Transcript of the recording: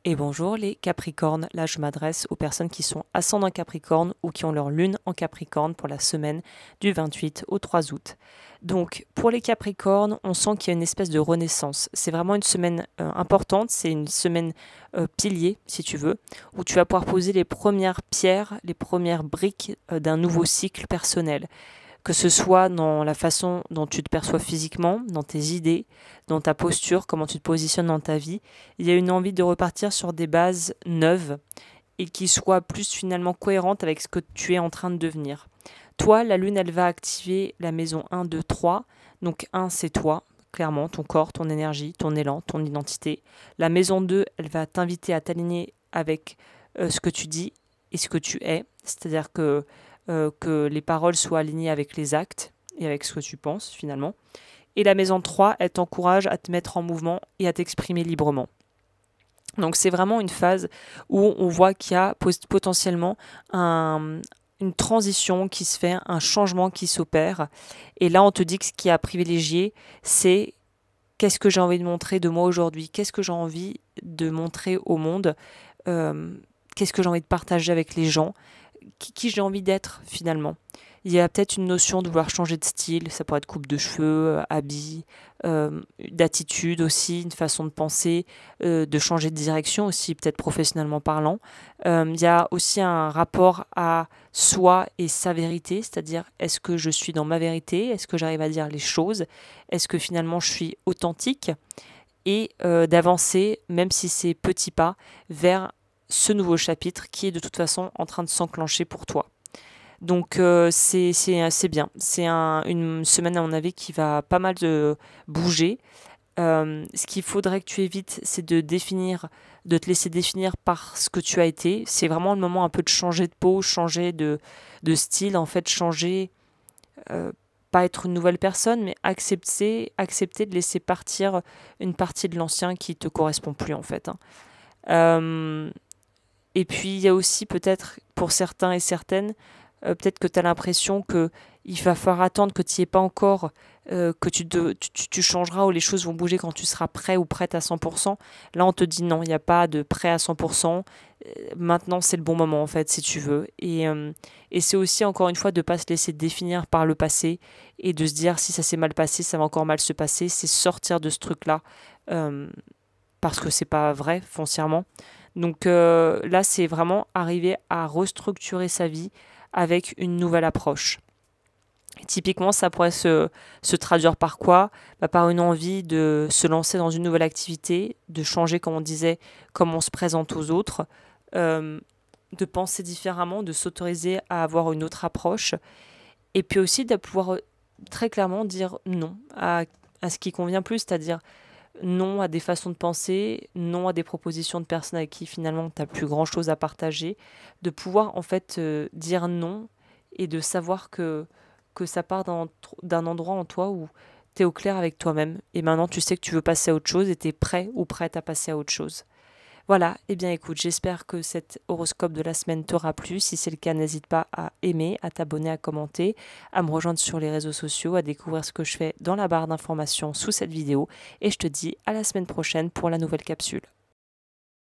Et bonjour les Capricornes, là je m'adresse aux personnes qui sont ascendant Capricorne ou qui ont leur lune en Capricorne pour la semaine du 28 au 3 août. Donc pour les Capricornes, on sent qu'il y a une espèce de renaissance. C'est vraiment une semaine importante, c'est une semaine pilier si tu veux, où tu vas pouvoir poser les premières pierres, les premières briques d'un nouveau cycle personnel, que ce soit dans la façon dont tu te perçois physiquement, dans tes idées, dans ta posture, comment tu te positionnes dans ta vie. Il y a une envie de repartir sur des bases neuves et qui soient plus finalement cohérentes avec ce que tu es en train de devenir. Toi, la lune, elle va activer la maison 1, 2, 3. Donc 1, c'est toi, clairement, ton corps, ton énergie, ton élan, ton identité. La maison 2, elle va t'inviter à t'aligner avec ce que tu dis et ce que tu es. C'est-à-dire que les paroles soient alignées avec les actes et avec ce que tu penses finalement. Et la maison 3, elle t'encourage à te mettre en mouvement et à t'exprimer librement. Donc c'est vraiment une phase où on voit qu'il y a potentiellement une transition qui se fait, un changement qui s'opère. Et là, on te dit que ce qui est à privilégier, c'est qu'est-ce que j'ai envie de montrer de moi aujourd'hui, qu'est-ce que j'ai envie de montrer au monde, qu'est-ce que j'ai envie de partager avec les gens, qui j'ai envie d'être finalement. Il y a peut-être une notion de vouloir changer de style, ça pourrait être coupe de cheveux, habits, d'attitude aussi, une façon de penser, de changer de direction aussi, peut-être professionnellement parlant. Il y a aussi un rapport à soi et sa vérité, c'est-à-dire est-ce que je suis dans ma vérité, est-ce que j'arrive à dire les choses, est-ce que finalement je suis authentique et d'avancer, même si c'est petits pas, vers ce nouveau chapitre qui est de toute façon en train de s'enclencher pour toi. Donc c'est bien. C'est une semaine à mon avis qui va pas mal de bouger. Ce qu'il faudrait que tu évites, c'est de te laisser définir par ce que tu as été. C'est vraiment le moment un peu de changer de peau, changer de style, en fait, changer, pas être une nouvelle personne, mais accepter de laisser partir une partie de l'ancien qui te correspond plus, en fait. Et puis il y a aussi peut-être pour certains et certaines, peut-être que tu as l'impression qu'il va falloir attendre que tu n'y es pas encore, que tu changeras ou les choses vont bouger quand tu seras prêt ou prête à 100%. Là, on te dit non, il n'y a pas de prêt à 100%. Maintenant, c'est le bon moment, en fait, si tu veux. Et c'est aussi, encore une fois, de ne pas se laisser définir par le passé et de se dire si ça s'est mal passé, ça va encore mal se passer. C'est sortir de ce truc-là parce que c'est pas vrai, foncièrement. Donc là, c'est vraiment arriver à restructurer sa vie avec une nouvelle approche. Et typiquement, ça pourrait se traduire par quoi? Par une envie de se lancer dans une nouvelle activité, de changer, comme on disait, comment on se présente aux autres, de penser différemment, de s'autoriser à avoir une autre approche, et puis aussi de pouvoir très clairement dire non à ce qui convient plus, c'est-à-dire non à des façons de penser, non à des propositions de personnes avec qui finalement tu n'as plus grand-chose à partager, de pouvoir en fait dire non et de savoir que ça part d'un endroit en toi où tu es au clair avec toi-même et maintenant tu sais que tu veux passer à autre chose et tu es prêt ou prête à passer à autre chose. Voilà, eh bien écoute, j'espère que cet horoscope de la semaine t'aura plu. Si c'est le cas, n'hésite pas à aimer, à t'abonner, à commenter, à me rejoindre sur les réseaux sociaux, à découvrir ce que je fais dans la barre d'informations sous cette vidéo. Et je te dis à la semaine prochaine pour la nouvelle capsule.